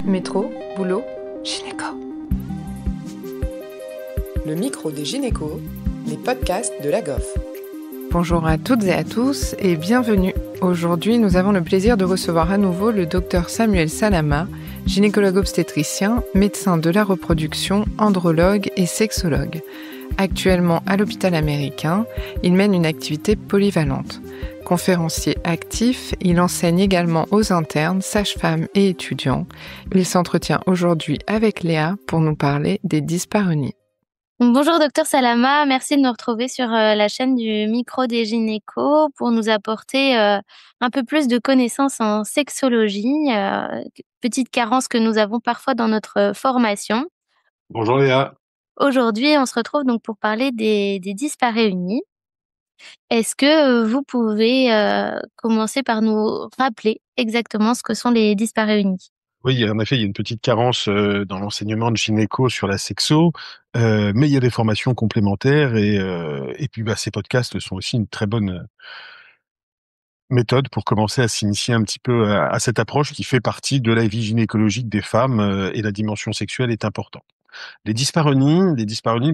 Métro, boulot, gynéco. Le micro des gynécos, les podcasts de la GOF. Bonjour à toutes et à tous et bienvenue. Aujourd'hui, nous avons le plaisir de recevoir à nouveau le docteur Samuel Salama, gynécologue obstétricien, médecin de la reproduction, andrologue et sexologue. Actuellement à l'hôpital américain, il mène une activité polyvalente. Conférencier actif, il enseigne également aux internes, sages-femmes et étudiants. Il s'entretient aujourd'hui avec Léa pour nous parler des dyspareunies. Bonjour docteur Salama, merci de nous retrouver sur la chaîne du micro des gynécos pour nous apporter un peu plus de connaissances en sexologie, petite carence que nous avons parfois dans notre formation. Bonjour Léa. Aujourd'hui, on se retrouve donc pour parler des dyspareunies. Est-ce que vous pouvez commencer par nous rappeler exactement ce que sont les dyspareunies? Oui, en effet, il y a une petite carence dans l'enseignement de gynéco sur la sexo, mais il y a des formations complémentaires et puis ces podcasts sont aussi une très bonne méthode pour commencer à s'initier un petit peu à cette approche qui fait partie de la vie gynécologique des femmes et la dimension sexuelle est importante. Les dyspareunies,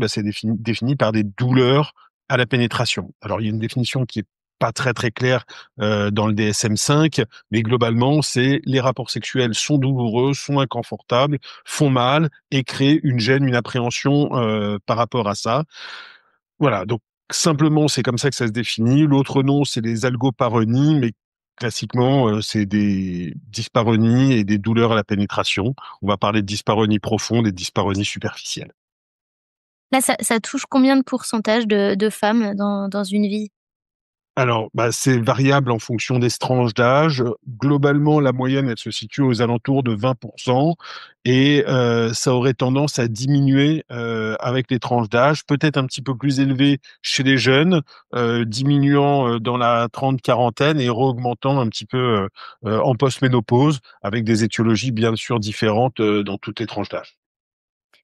c'est défini par des douleurs à la pénétration. Alors, il y a une définition qui est pas très très claire dans le DSM-5, mais globalement, c'est les rapports sexuels sont douloureux, sont inconfortables, font mal et créent une gêne, une appréhension par rapport à ça. Voilà, donc simplement, c'est comme ça que ça se définit. L'autre nom, c'est les algopareunies, mais classiquement, c'est des dyspareunies et des douleurs à la pénétration. On va parler de dyspareunie profonde et de dyspareunie superficielle. Là, ça touche combien de pourcentage de femmes dans une vie? Alors, c'est variable en fonction des tranches d'âge. Globalement, la moyenne, elle se situe aux alentours de 20% et ça aurait tendance à diminuer avec les tranches d'âge, peut-être un petit peu plus élevé chez les jeunes, diminuant dans la trente-quarantaine et re-augmentant un petit peu en post-ménopause, avec des étiologies bien sûr différentes dans toutes les tranches d'âge.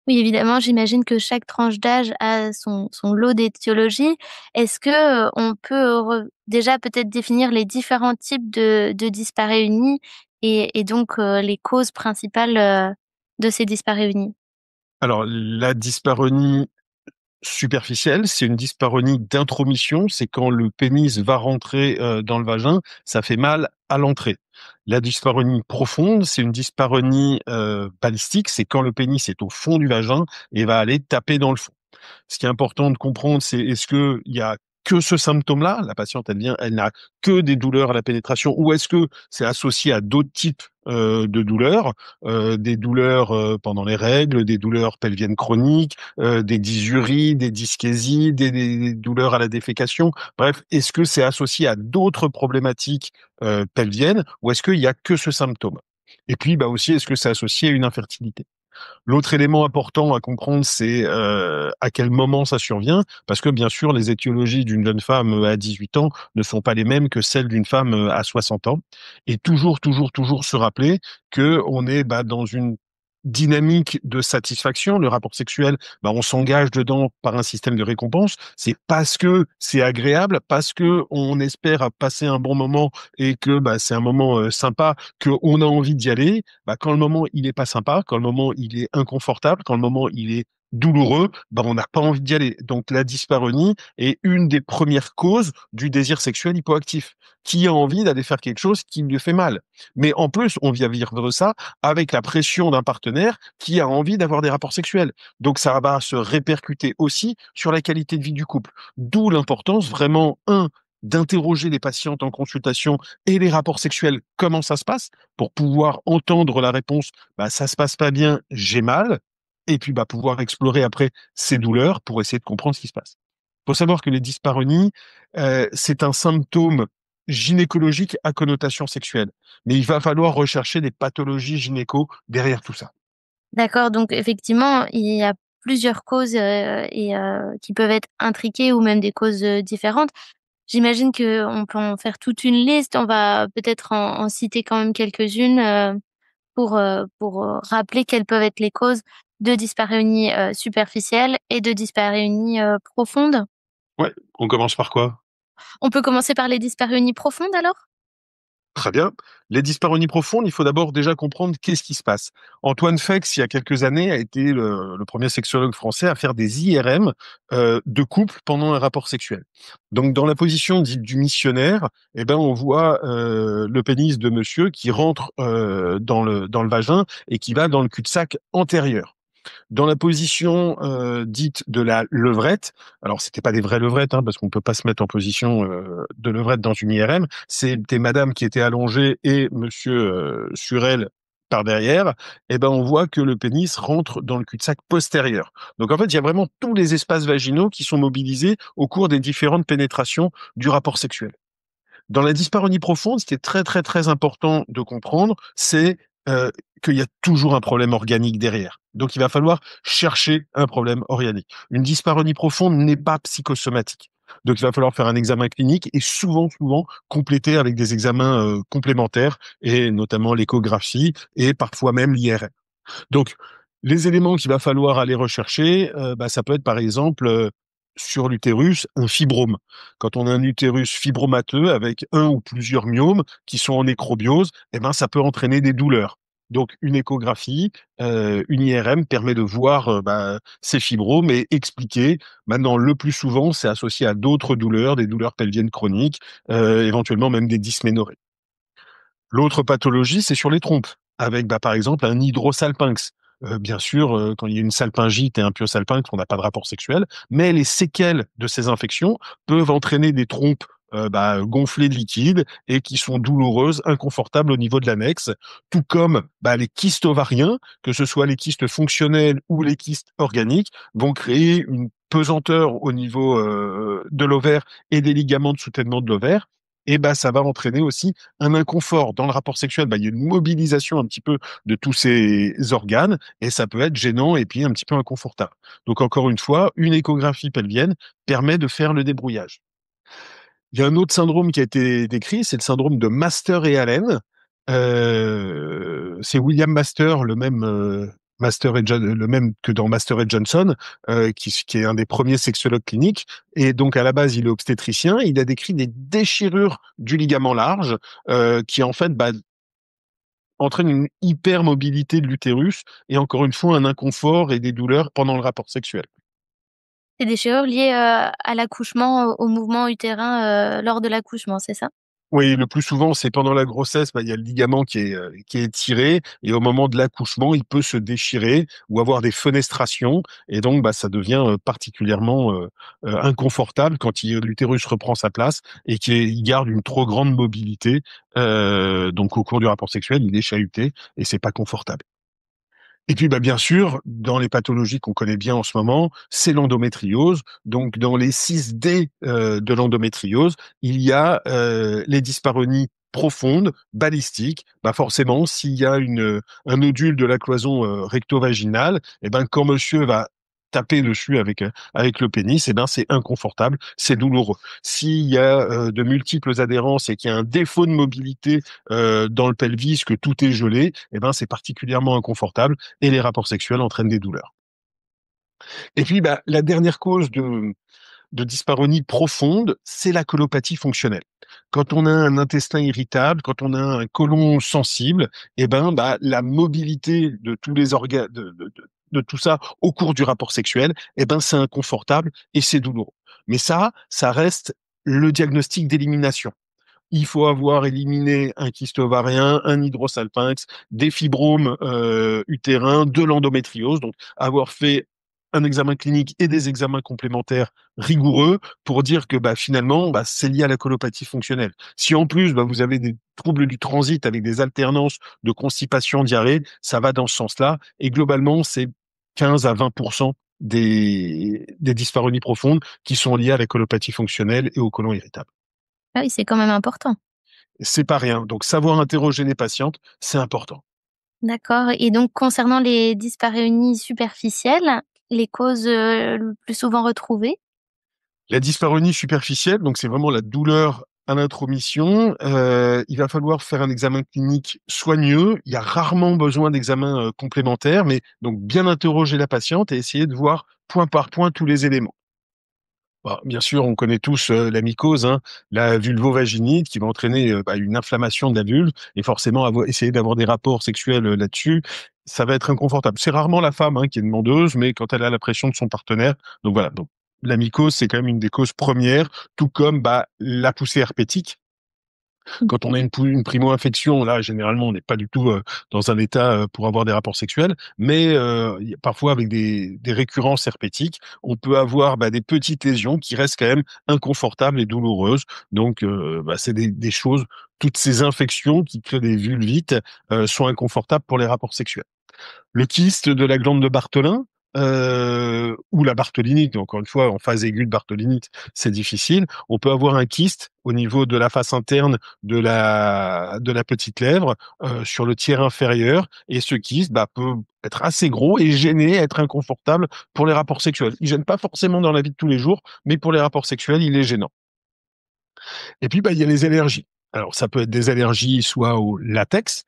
Oui, évidemment, j'imagine que chaque tranche d'âge a son lot d'étiologies. Est-ce que, on peut déjà peut-être définir les différents types de dyspareunies et donc les causes principales, de ces dyspareunies? Alors, la dyspareunie superficielle, c'est une dyspareunie d'intromission, c'est quand le pénis va rentrer dans le vagin, ça fait mal à l'entrée. La dyspareunie profonde, c'est une dyspareunie balistique, c'est quand le pénis est au fond du vagin et va aller taper dans le fond. Ce qui est important de comprendre, c'est est-ce que il y a que ce symptôme-là, la patiente, elle n'a que des douleurs à la pénétration, ou est-ce que c'est associé à d'autres types de douleurs, des douleurs pendant les règles, des douleurs pelviennes chroniques, des dysuries, des dyschésies, des douleurs à la défécation. Bref, est-ce que c'est associé à d'autres problématiques pelviennes, ou est-ce qu'il y a que ce symptôme? Et puis, aussi, est-ce que c'est associé à une infertilité? L'autre élément important à comprendre, c'est à quel moment ça survient, parce que bien sûr, les étiologies d'une jeune femme à 18 ans ne sont pas les mêmes que celles d'une femme à 60 ans. Et toujours, toujours, toujours se rappeler que on est dans une dynamique de satisfaction. Le rapport sexuel, on s'engage dedans par un système de récompense. C'est parce que c'est agréable, parce que on espère passer un bon moment et que c'est un moment sympa qu'on a envie d'y aller. Quand le moment il est pas sympa, quand le moment il est inconfortable, quand le moment il est douloureux, on n'a pas envie d'y aller. Donc la dyspareunie est une des premières causes du désir sexuel hypoactif. Qui a envie d'aller faire quelque chose qui lui fait mal? Mais en plus, on vient vivre ça avec la pression d'un partenaire qui a envie d'avoir des rapports sexuels. Donc ça va se répercuter aussi sur la qualité de vie du couple. D'où l'importance vraiment, d'interroger les patientes en consultation et les rapports sexuels, comment ça se passe, pour pouvoir entendre la réponse, ça se passe pas bien, j'ai mal, et puis pouvoir explorer après ces douleurs pour essayer de comprendre ce qui se passe. Il faut savoir que les dyspareunies, c'est un symptôme gynécologique à connotation sexuelle, mais il va falloir rechercher des pathologies gynéco derrière tout ça. D'accord, donc effectivement, il y a plusieurs causes, qui peuvent être intriquées ou même des causes, différentes. J'imagine qu'on peut en faire toute une liste. On va peut-être en citer quand même quelques-unes, pour rappeler quelles peuvent être les causes de dyspareunie, superficielle et de dyspareunie, profonde. Ouais, on commence par quoi? On peut commencer par les dyspareunies profondes alors? Très bien. Les dyspareunies profondes, il faut d'abord déjà comprendre qu'est-ce qui se passe. Antoine Fex, il y a quelques années, a été le premier sexologue français à faire des IRM de couple pendant un rapport sexuel. Donc, dans la position dite du missionnaire, eh ben, on voit le pénis de monsieur qui rentre dans le vagin et qui va dans le cul-de-sac antérieur. Dans la position dite de la levrette, alors c'était pas des vraies levrettes, hein, parce qu'on peut pas se mettre en position de levrette dans une IRM. C'était madame qui était allongée et monsieur sur elle par derrière. Et ben on voit que le pénis rentre dans le cul-de-sac postérieur. Donc en fait, il y a vraiment tous les espaces vaginaux qui sont mobilisés au cours des différentes pénétrations du rapport sexuel. Dans la dyspareunie profonde, ce qui est très très très important de comprendre, c'est qu'il y a toujours un problème organique derrière. Donc il va falloir chercher un problème organique. Une dyspareunie profonde n'est pas psychosomatique. Donc il va falloir faire un examen clinique et souvent compléter avec des examens complémentaires et notamment l'échographie et parfois même l'IRM. Donc, les éléments qu'il va falloir aller rechercher, ça peut être par exemple sur l'utérus un fibrome. Quand on a un utérus fibromateux avec un ou plusieurs myomes qui sont en nécrobiose, eh ben ça peut entraîner des douleurs. Donc une échographie, une IRM permet de voir ces fibromes et expliquer. Maintenant, le plus souvent, c'est associé à d'autres douleurs, des douleurs pelviennes chroniques, éventuellement même des dysménorrhées. L'autre pathologie, c'est sur les trompes, avec par exemple un hydrosalpinx. Bien sûr, quand il y a une salpingite et un pyosalpinx, on n'a pas de rapport sexuel, mais les séquelles de ces infections peuvent entraîner des trompes gonflées de liquide et qui sont douloureuses, inconfortables au niveau de l'annexe, tout comme les kystes ovariens, que ce soit les kystes fonctionnels ou les kystes organiques, vont créer une pesanteur au niveau de l'ovaire et des ligaments de soutènement de l'ovaire. Et ça va entraîner aussi un inconfort dans le rapport sexuel. Il y a une mobilisation un petit peu de tous ces organes et ça peut être gênant et puis un petit peu inconfortable. Donc encore une fois, une échographie pelvienne permet de faire le débrouillage. Il y a un autre syndrome qui a été décrit, c'est le syndrome de Master et Allen. C'est William Master, le même le même que dans Master et Johnson, qui est un des premiers sexologues cliniques. Et donc à la base, il est obstétricien. Il a décrit des déchirures du ligament large qui en fait entraînent une hypermobilité de l'utérus et encore une fois un inconfort et des douleurs pendant le rapport sexuel. C'est des chirurgies liées, à l'accouchement, au mouvement utérin, lors de l'accouchement, c'est ça? Oui, le plus souvent, c'est pendant la grossesse, il y a le ligament qui est tiré et au moment de l'accouchement, il peut se déchirer ou avoir des fenestrations et donc ça devient particulièrement inconfortable quand l'utérus reprend sa place et qu'il garde une trop grande mobilité. Donc au cours du rapport sexuel, il est chahuté et c'est pas confortable. Et puis, bien sûr, dans les pathologies qu'on connaît bien en ce moment, c'est l'endométriose. Donc, dans les 6D de l'endométriose, il y a les dyspareunies profondes, balistiques. Forcément, s'il y a un nodule de la cloison recto-vaginale, quand monsieur va taper dessus avec le pénis, c'est inconfortable, c'est douloureux. S'il y a de multiples adhérences et qu'il y a un défaut de mobilité dans le pelvis, que tout est gelé, c'est particulièrement inconfortable et les rapports sexuels entraînent des douleurs. Et puis, la dernière cause de dyspareunie profonde, c'est la colopathie fonctionnelle. Quand on a un intestin irritable, quand on a un côlon sensible, la mobilité de tous les organes, de tout ça au cours du rapport sexuel, c'est inconfortable et c'est douloureux. Mais ça reste le diagnostic d'élimination. Il faut avoir éliminé un kyste ovarien, un hydrosalpinx, des fibromes utérins, de l'endométriose, donc avoir fait un examen clinique et des examens complémentaires rigoureux pour dire que finalement c'est lié à la colopathie fonctionnelle. Si en plus vous avez des troubles du transit avec des alternances de constipation, diarrhée, ça va dans ce sens-là et globalement c'est 15 à 20% des dyspareunies profondes qui sont liées à la colopathie fonctionnelle et au côlon irritable. Ah oui, c'est quand même important. C'est pas rien. Donc, savoir interroger les patientes, c'est important. D'accord, et donc concernant les dyspareunies superficielles, les causes, le plus souvent retrouvées? La dyspareunie superficielle, donc c'est vraiment la douleur à l'intromission. Il va falloir faire un examen clinique soigneux. Il y a rarement besoin d'examens complémentaires, mais donc bien interroger la patiente et essayer de voir point par point tous les éléments. Bah, bien sûr, on connaît tous la mycose, hein, la vulvovaginite qui va entraîner une inflammation de la vulve et forcément essayer d'avoir des rapports sexuels là-dessus, ça va être inconfortable. C'est rarement la femme qui est demandeuse, mais quand elle a la pression de son partenaire. Donc voilà. Donc la mycose, c'est quand même une des causes premières, tout comme la poussée herpétique. Quand on a une primo-infection, là, généralement, on n'est pas du tout dans un état pour avoir des rapports sexuels, mais parfois avec des récurrences herpétiques, on peut avoir des petites lésions qui restent quand même inconfortables et douloureuses. Donc, c'est des choses, toutes ces infections qui créent des vulvites sont inconfortables pour les rapports sexuels. Le kyste de la glande de Bartholin, ou la bartholinite, encore une fois, en phase aiguë de bartholinite, c'est difficile. On peut avoir un kyste au niveau de la face interne de la petite lèvre, sur le tiers inférieur, et ce kyste peut être assez gros et gêner, être inconfortable pour les rapports sexuels. Il gêne pas forcément dans la vie de tous les jours, mais pour les rapports sexuels, il est gênant. Et puis, il y a les allergies. Alors, ça peut être des allergies soit au latex,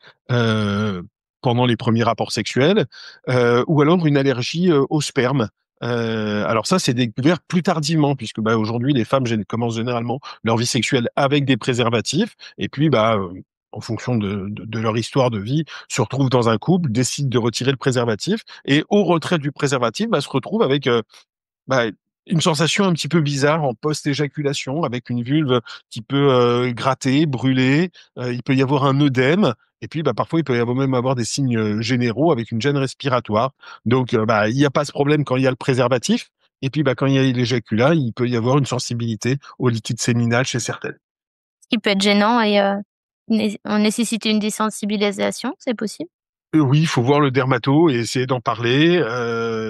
pendant les premiers rapports sexuels, ou alors une allergie au sperme. Alors ça, c'est découvert plus tardivement, puisque aujourd'hui, les femmes commencent généralement leur vie sexuelle avec des préservatifs, et puis en fonction de leur histoire de vie, se retrouvent dans un couple, décident de retirer le préservatif, et au retrait du préservatif, se retrouvent avec bah, une sensation un petit peu bizarre en post-éjaculation, avec une vulve qui peut gratter, brûler, il peut y avoir un œdème, et puis parfois il peut y avoir même avoir des signes généraux avec une gêne respiratoire. Donc il n'y a pas ce problème quand il y a le préservatif, et puis quand il y a l'éjaculat, il peut y avoir une sensibilité au liquide séminal chez certaines. Ce qui peut être gênant et nécessiter une désensibilisation, c'est possible? Oui, il faut voir le dermato et essayer d'en parler.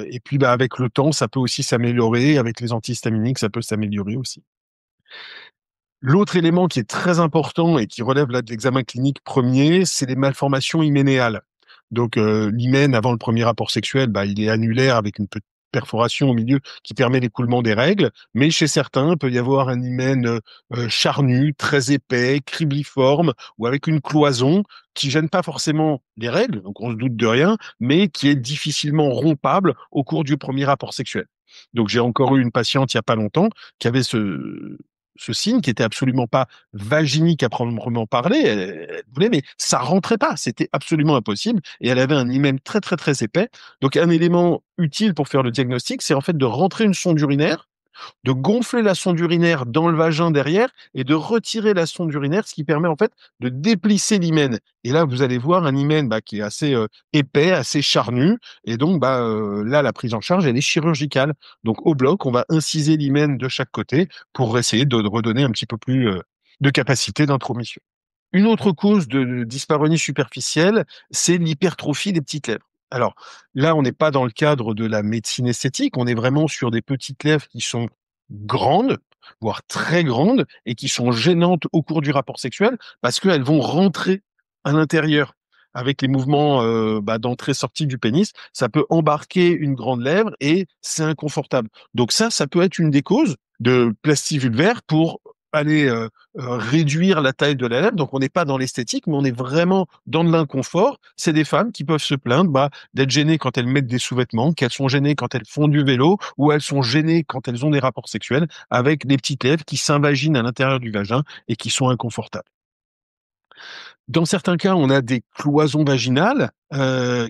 Et puis, avec le temps, ça peut aussi s'améliorer. Avec les antihistaminiques, ça peut s'améliorer aussi. L'autre élément qui est très important et qui relève là de l'examen clinique premier, c'est les malformations hyménéales. Donc, l'hymen avant le premier rapport sexuel, il est annulaire avec une petite perforation au milieu qui permet l'écoulement des règles. Mais chez certains, il peut y avoir un hymen charnu, très épais, cribliforme ou avec une cloison qui gêne pas forcément les règles, donc on se doute de rien, mais qui est difficilement rompable au cours du premier rapport sexuel. Donc, j'ai encore eu une patiente il y a pas longtemps qui avait ce signe qui était absolument pas vaginique à proprement parler. Elle voulait, mais ça rentrait pas. C'était absolument impossible. Et elle avait un hymen très, très, très épais. Donc, un élément utile pour faire le diagnostic, c'est en fait de rentrer une sonde urinaire, de gonfler la sonde urinaire dans le vagin derrière et de retirer la sonde urinaire, ce qui permet en fait de déplisser l'hymen. Et là, vous allez voir un hymen qui est assez épais, assez charnu. Et donc, là, la prise en charge, elle est chirurgicale. Donc, au bloc, on va inciser l'hymen de chaque côté pour essayer de redonner un petit peu plus de capacité d'intromission. Une autre cause de dyspareunie superficielle, c'est l'hypertrophie des petites lèvres. Alors là, on n'est pas dans le cadre de la médecine esthétique, on est vraiment sur des petites lèvres qui sont grandes, voire très grandes, et qui sont gênantes au cours du rapport sexuel parce qu'elles vont rentrer à l'intérieur. Avec les mouvements d'entrée-sortie du pénis, ça peut embarquer une grande lèvre et c'est inconfortable. Donc ça peut être une des causes de plastie vulvaire pour aller réduire la taille de la lèvre. Donc, on n'est pas dans l'esthétique, mais on est vraiment dans de l'inconfort. C'est des femmes qui peuvent se plaindre d'être gênées quand elles mettent des sous-vêtements, qu'elles sont gênées quand elles font du vélo, ou elles sont gênées quand elles ont des rapports sexuels avec des petites lèvres qui s'invaginent à l'intérieur du vagin et qui sont inconfortables. Dans certains cas, on a des cloisons vaginales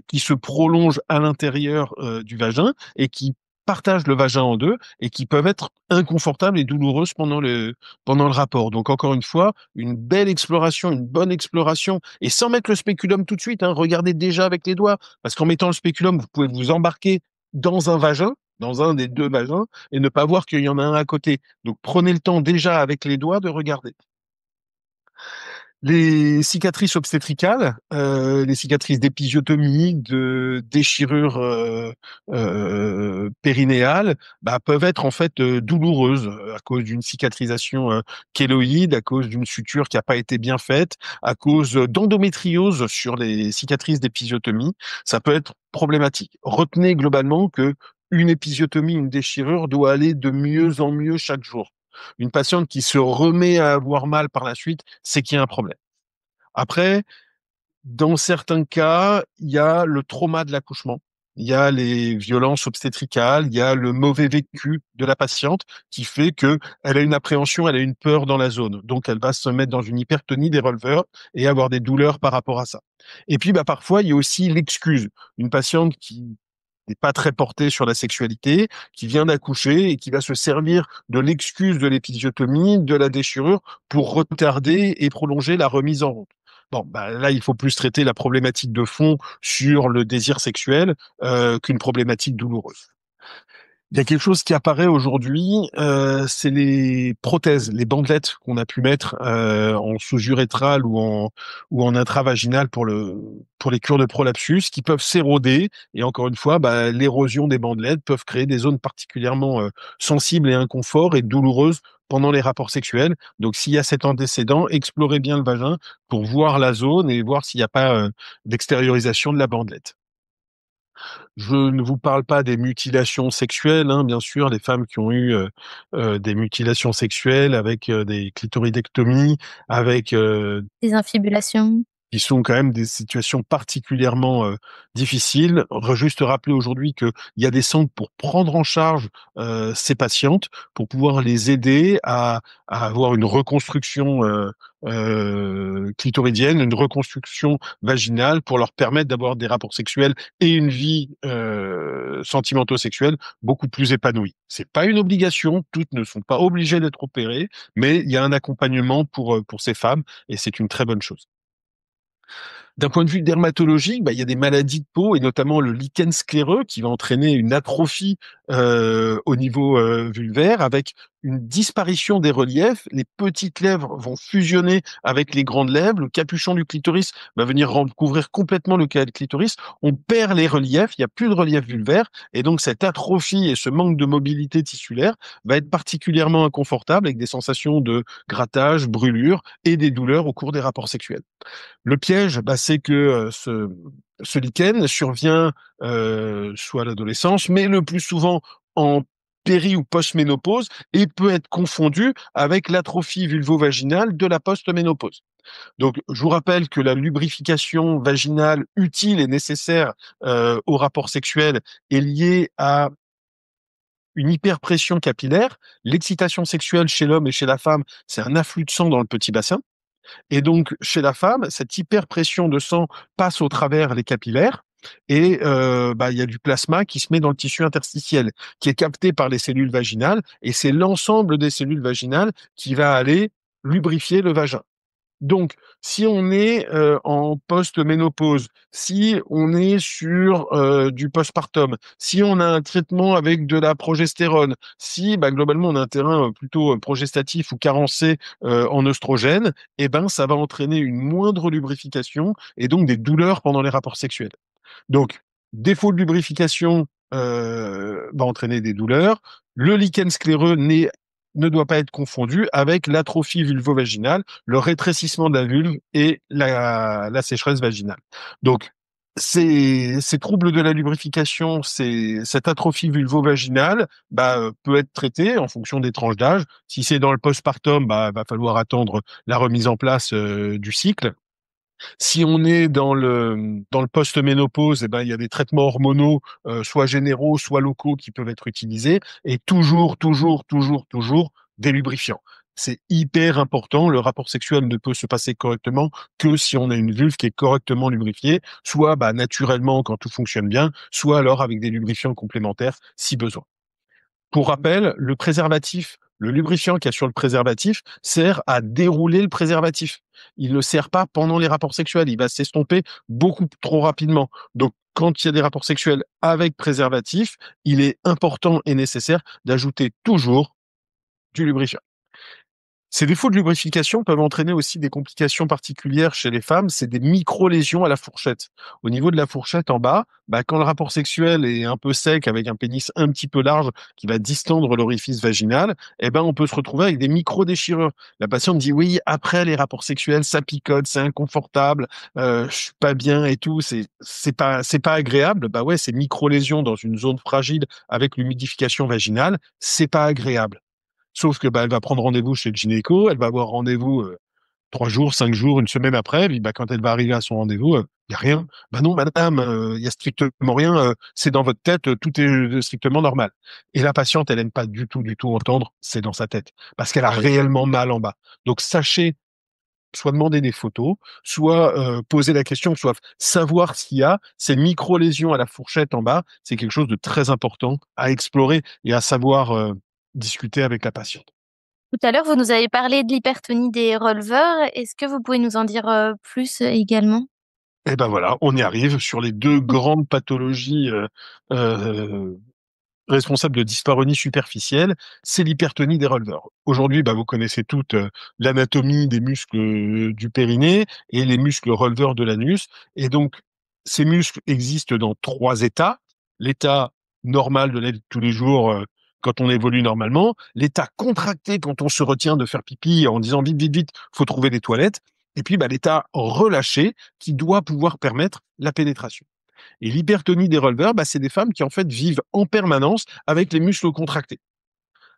qui se prolongent à l'intérieur du vagin et qui partagent le vagin en deux et qui peuvent être inconfortables et douloureuses pendant le rapport. Donc encore une fois, une belle exploration, une bonne exploration, et sans mettre le spéculum tout de suite, regardez déjà avec les doigts, parce qu'en mettant le spéculum, vous pouvez vous embarquer dans un vagin, dans un des deux vagins, et ne pas voir qu'il y en a un à côté. Donc prenez le temps déjà avec les doigts de regarder. Les cicatrices obstétricales, les cicatrices d'épisiotomie, de déchirure périnéale, peuvent être en fait douloureuses à cause d'une cicatrisation kéloïde, à cause d'une suture qui n'a pas été bien faite, à cause d'endométriose sur les cicatrices d'épisiotomie. Ça peut être problématique. Retenez globalement que une épisiotomie, une déchirure doit aller de mieux en mieux chaque jour. Une patiente qui se remet à avoir mal par la suite, c'est qu'il y a un problème. Après, dans certains cas, il y a le trauma de l'accouchement. il y a les violences obstétricales, il y a le mauvais vécu de la patiente qui fait que elle a une appréhension, elle a une peur dans la zone. Donc, elle va se mettre dans une hypertonie des releveurs et avoir des douleurs par rapport à ça. Et puis, parfois, il y a aussi l'excuse. Une patiente qui n'est pas très portée sur la sexualité, qui vient d'accoucher et qui va se servir de l'excuse de l'épisiotomie, de la déchirure, pour retarder et prolonger la remise en route. Bon, là, il faut plus traiter la problématique de fond sur le désir sexuel qu'une problématique douloureuse. Il y a quelque chose qui apparaît aujourd'hui, c'est les prothèses, les bandelettes qu'on a pu mettre en sous-urétral ou en intravaginal pour les cures de prolapsus, qui peuvent s'éroder. Et encore une fois, l'érosion des bandelettes peuvent créer des zones particulièrement sensibles et inconfort et douloureuses pendant les rapports sexuels. Donc, s'il y a cet antécédent, explorez bien le vagin pour voir la zone et voir s'il n'y a pas d'extériorisation de la bandelette. Je ne vous parle pas des mutilations sexuelles, hein, bien sûr, les femmes qui ont eu des mutilations sexuelles avec des clitoridectomies, avec Des infibulations. qui sont quand même des situations particulièrement difficiles. Juste rappeler aujourd'hui qu'il y a des centres pour prendre en charge ces patientes, pour pouvoir les aider à avoir une reconstruction clitoridienne, une reconstruction vaginale, pour leur permettre d'avoir des rapports sexuels et une vie sentimentaux-sexuelle beaucoup plus épanouie. C'est pas une obligation, toutes ne sont pas obligées d'être opérées, mais il y a un accompagnement pour ces femmes et c'est une très bonne chose. D'un point de vue dermatologique, il y a des maladies de peau et notamment le lichen scléreux qui va entraîner une atrophie au niveau vulvaire avec une disparition des reliefs. Les petites lèvres vont fusionner avec les grandes lèvres. Le capuchon du clitoris va venir recouvrir complètement le clitoris. On perd les reliefs, il n'y a plus de relief vulvaire et donc cette atrophie et ce manque de mobilité tissulaire va être particulièrement inconfortable avec des sensations de grattage, brûlure et des douleurs au cours des rapports sexuels. Le piège, c'est que ce lichen survient soit à l'adolescence, mais le plus souvent en péri- ou post-ménopause et peut être confondu avec l'atrophie vulvo-vaginale de la post-ménopause. Donc, je vous rappelle que la lubrification vaginale utile et nécessaire au rapport sexuel est liée à une hyperpression capillaire. L'excitation sexuelle chez l'homme et chez la femme, c'est un afflux de sang dans le petit bassin. Et donc, chez la femme, cette hyperpression de sang passe au travers les capillaires et il y a du plasma qui se met dans le tissu interstitiel, qui est capté par les cellules vaginales et c'est l'ensemble des cellules vaginales qui va aller lubrifier le vagin. Donc, si on est en post-ménopause, si on est sur du postpartum, si on a un traitement avec de la progestérone, si globalement on a un terrain plutôt progestatif ou carencé en œstrogène, ça va entraîner une moindre lubrification et donc des douleurs pendant les rapports sexuels. Donc, défaut de lubrification va entraîner des douleurs. Le lichen scléreux ne doit pas être confondu avec l'atrophie vulvo-vaginale, le rétrécissement de la vulve et la sécheresse vaginale. Donc, ces troubles de la lubrification, cette atrophie vulvo-vaginale, peut être traitée en fonction des tranches d'âge. Si c'est dans le postpartum, va falloir attendre la remise en place du cycle. Si on est dans le post-ménopause, il y a des traitements hormonaux, soit généraux, soit locaux, qui peuvent être utilisés, et toujours des lubrifiants. C'est hyper important. Le rapport sexuel ne peut se passer correctement que si on a une vulve qui est correctement lubrifiée, soit naturellement quand tout fonctionne bien, soit alors avec des lubrifiants complémentaires si besoin. Pour rappel, le préservatif, le lubrifiant qu'il y a sur le préservatif sert à dérouler le préservatif. Il ne sert pas pendant les rapports sexuels. Il va s'estomper beaucoup trop rapidement. Donc, quand il y a des rapports sexuels avec préservatif, il est important et nécessaire d'ajouter toujours du lubrifiant. Ces défauts de lubrification peuvent entraîner aussi des complications particulières chez les femmes, c'est des micro-lésions à la fourchette. Au niveau de la fourchette en bas, quand le rapport sexuel est un peu sec, avec un pénis un petit peu large qui va distendre l'orifice vaginal, on peut se retrouver avec des micro-déchirures. La patiente dit oui, après les rapports sexuels, ça picote, c'est inconfortable, je suis pas bien et tout, c'est pas agréable. Ces micro-lésions dans une zone fragile avec l'humidification vaginale, c'est pas agréable. Sauf que elle va prendre rendez-vous chez le gynéco, elle va avoir rendez-vous 3 jours, 5 jours, une semaine après, puis, quand elle va arriver à son rendez-vous, il y a rien. Non, madame, il y a strictement rien. C'est dans votre tête, tout est strictement normal. Et la patiente, elle aime pas du tout entendre. C'est dans sa tête, parce qu'elle a réellement mal en bas. Donc sachez soit demander des photos, soit poser la question, soit savoir s'il y a ces micro-lésions à la fourchette en bas. C'est quelque chose de très important à explorer et à savoir discuter avec la patiente. Tout à l'heure, vous nous avez parlé de l'hypertonie des releveurs. Est-ce que vous pouvez nous en dire plus également? Et ben voilà, on y arrive sur les deux grandes pathologies euh, responsable de dyspareunie superficielle, c'est l'hypertonie des releveurs. Aujourd'hui, vous connaissez toutes l'anatomie des muscles du périnée et les muscles releveurs de l'anus. Et donc, ces muscles existent dans 3 états. L'état normal de la vie de tous les jours, quand on évolue normalement. L'état contracté quand on se retient de faire pipi en disant vite, vite, vite, faut trouver des toilettes. Et puis, l'état relâché qui doit pouvoir permettre la pénétration. Et l'hypertonie des releveurs, c'est des femmes qui en fait vivent en permanence avec les muscles contractés.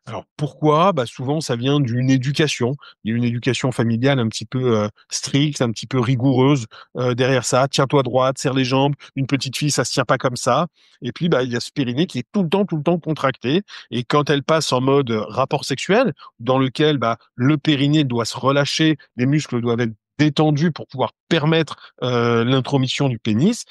Alors pourquoi? Souvent ça vient d'une éducation. Il y a une éducation familiale un petit peu stricte, un petit peu rigoureuse derrière ça. Tiens-toi droite, serre les jambes. Une petite fille, ça se tient pas comme ça. Et puis il y a ce périnée qui est tout le temps contracté. Et quand elle passe en mode rapport sexuel, dans lequel le périnée doit se relâcher, les muscles doivent être détendus pour pouvoir permettre l'intromission du pénis,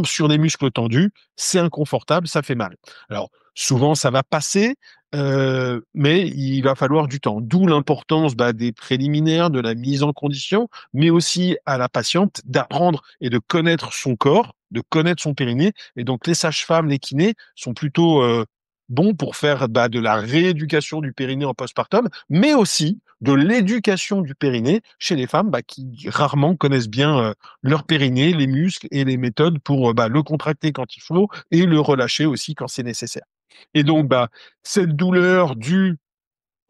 sur des muscles tendus, c'est inconfortable, ça fait mal. Alors souvent ça va passer. Mais il va falloir du temps. D'où l'importance des préliminaires, de la mise en condition, mais aussi à la patiente d'apprendre et de connaître son corps, de connaître son périnée. Et donc les sages-femmes, les kinés sont plutôt bons pour faire de la rééducation du périnée en postpartum, mais aussi de l'éducation du périnée chez les femmes qui rarement connaissent bien leur périnée, les muscles et les méthodes pour le contracter quand il faut et le relâcher aussi quand c'est nécessaire. Et donc, cette douleur due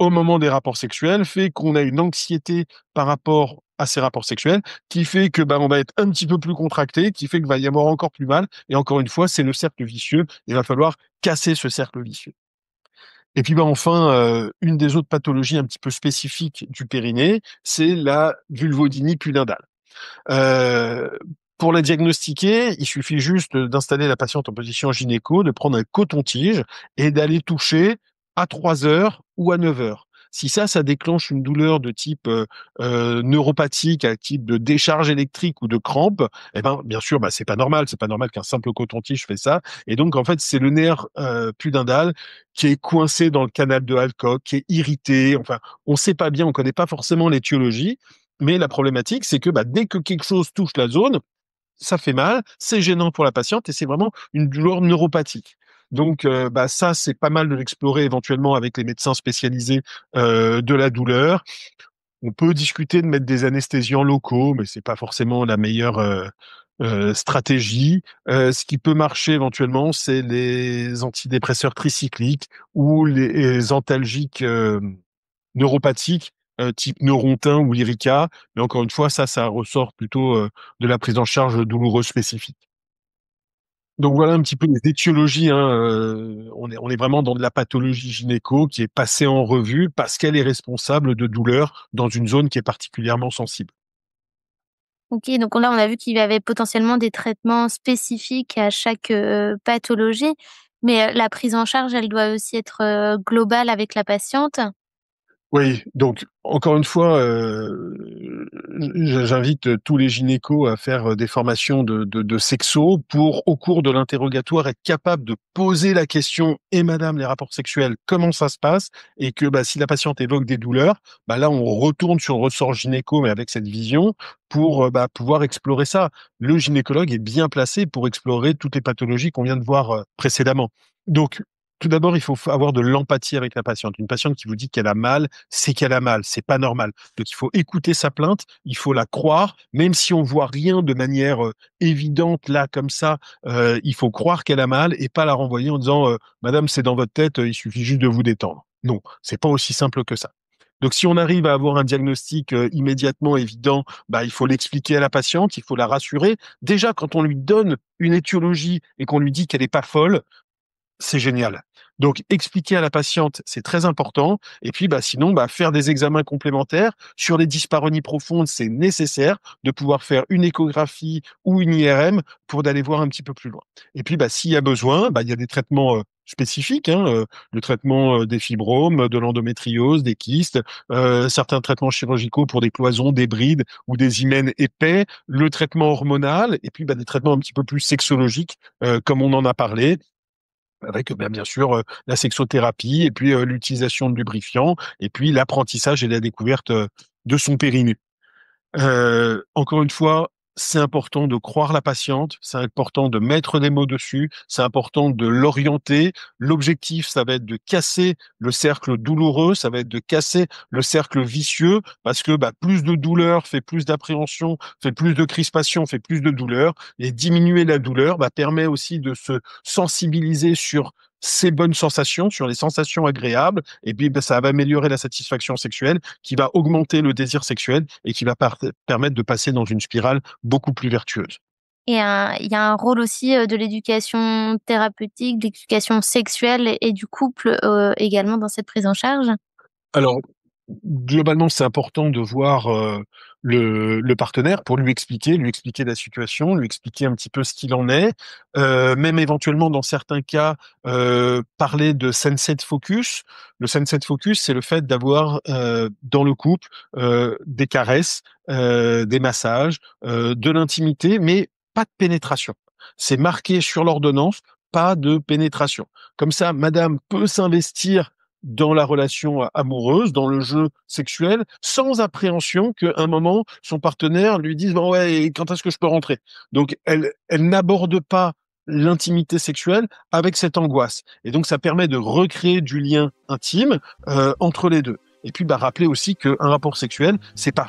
au moment des rapports sexuels fait qu'on a une anxiété par rapport à ces rapports sexuels, qui fait que on va être un petit peu plus contracté, qui fait qu'il va y avoir encore plus mal. Et encore une fois, c'est le cercle vicieux. Il va falloir casser ce cercle vicieux. Et puis enfin, une des autres pathologies un petit peu spécifiques du périnée, c'est la vulvodynie pudendale. Pour la diagnostiquer, il suffit juste d'installer la patiente en position gynéco, de prendre un coton-tige et d'aller toucher à 3 heures ou à 9 heures. Si ça déclenche une douleur de type neuropathique, à type de décharge électrique ou de crampe, bien sûr, c'est pas normal. C'est pas normal qu'un simple coton-tige fait ça. Et donc, en fait, c'est le nerf pudendal qui est coincé dans le canal de Alcock, qui est irrité. Enfin, on sait pas bien, on connaît pas forcément l'étiologie. Mais la problématique, c'est que dès que quelque chose touche la zone, ça fait mal, c'est gênant pour la patiente et c'est vraiment une douleur neuropathique. Donc ça, c'est pas mal de l'explorer éventuellement avec les médecins spécialisés de la douleur. On peut discuter de mettre des anesthésiants locaux, mais c'est pas forcément la meilleure stratégie. Ce qui peut marcher éventuellement, c'est les antidépresseurs tricycliques ou les antalgiques neuropathiques type Neurontin ou Lyrica. Mais encore une fois, ça ressort plutôt de la prise en charge douloureuse spécifique. Donc voilà un petit peu les étiologies. On est vraiment dans de la pathologie gynéco qui est passée en revue parce qu'elle est responsable de douleurs dans une zone qui est particulièrement sensible. OK, donc là, on a vu qu'il y avait potentiellement des traitements spécifiques à chaque, pathologie, mais, la prise en charge, elle doit aussi être, globale avec la patiente? Oui, donc encore une fois, j'invite tous les gynécos à faire des formations de sexo pour, au cours de l'interrogatoire, être capable de poser la question: «Et madame, les rapports sexuels, comment ça se passe?» Et que si la patiente évoque des douleurs, là on retourne sur le ressort gynéco, mais avec cette vision pour pouvoir explorer ça. Le gynécologue est bien placé pour explorer toutes les pathologies qu'on vient de voir précédemment. Donc tout d'abord, il faut avoir de l'empathie avec la patiente. Une patiente qui vous dit qu'elle a mal, c'est qu'elle a mal, c'est pas normal. Donc il faut écouter sa plainte, il faut la croire, même si on voit rien de manière évidente là comme ça, il faut croire qu'elle a mal et pas la renvoyer en disant madame, c'est dans votre tête, il suffit juste de vous détendre. Non, c'est pas aussi simple que ça. Donc si on arrive à avoir un diagnostic immédiatement évident, il faut l'expliquer à la patiente, il faut la rassurer. Déjà, quand on lui donne une étiologie et qu'on lui dit qu'elle est pas folle, c'est génial. Donc, expliquer à la patiente, c'est très important. Et puis, sinon, faire des examens complémentaires. Sur les dyspareunies profondes, c'est nécessaire de pouvoir faire une échographie ou une IRM pour d'aller voir un petit peu plus loin. Et puis, s'il y a besoin, il y a des traitements spécifiques, le traitement des fibromes, de l'endométriose, des kystes, certains traitements chirurgicaux pour des cloisons, des brides ou des hymens épais, le traitement hormonal, et puis des traitements un petit peu plus sexologiques, comme on en a parlé, avec bien sûr la sexothérapie, et puis l'utilisation de lubrifiants, et puis l'apprentissage et la découverte de son périnée. Encore une fois, c'est important de croire la patiente, c'est important de mettre des mots dessus, c'est important de l'orienter. L'objectif, ça va être de casser le cercle douloureux, ça va être de casser le cercle vicieux, parce que plus de douleur fait plus d'appréhension, fait plus de crispation, fait plus de douleur, et diminuer la douleur permet aussi de se sensibiliser sur ces bonnes sensations, sur les sensations agréables, et puis ça va améliorer la satisfaction sexuelle, qui va augmenter le désir sexuel et qui va permettre de passer dans une spirale beaucoup plus vertueuse. Et il y a un rôle aussi de l'éducation thérapeutique, de l'éducation sexuelle et du couple également dans cette prise en charge? Alors, globalement, c'est important de voir le partenaire pour lui expliquer la situation, lui expliquer un petit peu ce qu'il en est, même éventuellement dans certains cas parler de sunset focus. Le sunset focus, c'est le fait d'avoir dans le couple des caresses, des massages, de l'intimité, mais pas de pénétration. C'est marqué sur l'ordonnance, pas de pénétration. Comme ça, madame peut s'investir dans la relation amoureuse, dans le jeu sexuel, sans appréhension qu'à un moment, son partenaire lui dise « Bon ouais, et quand est-ce que je peux rentrer ?» Donc, elle n'aborde pas l'intimité sexuelle avec cette angoisse. Et donc, ça permet de recréer du lien intime entre les deux. Et puis, rappeler aussi qu'un rapport sexuel, c'est pas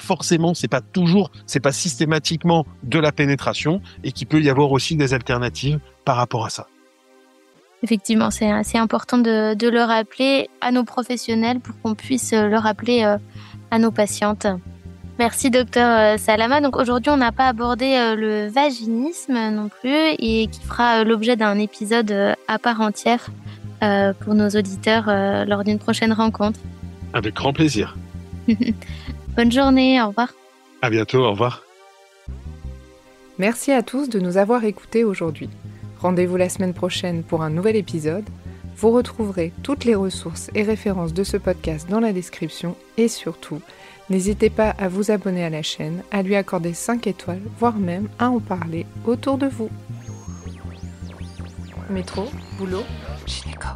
systématiquement de la pénétration, et qu'il peut y avoir aussi des alternatives par rapport à ça. Effectivement, c'est assez important de le rappeler à nos professionnels pour qu'on puisse le rappeler à nos patientes. Merci docteur Salama. Donc aujourd'hui, on n'a pas abordé le vaginisme non plus, et qui fera l'objet d'un épisode à part entière pour nos auditeurs lors d'une prochaine rencontre. Avec grand plaisir. Bonne journée, au revoir. À bientôt, au revoir. Merci à tous de nous avoir écoutés aujourd'hui. Rendez-vous la semaine prochaine pour un nouvel épisode. Vous retrouverez toutes les ressources et références de ce podcast dans la description, et surtout, n'hésitez pas à vous abonner à la chaîne, à lui accorder 5 étoiles, voire même à en parler autour de vous. Métro, boulot, gynéco.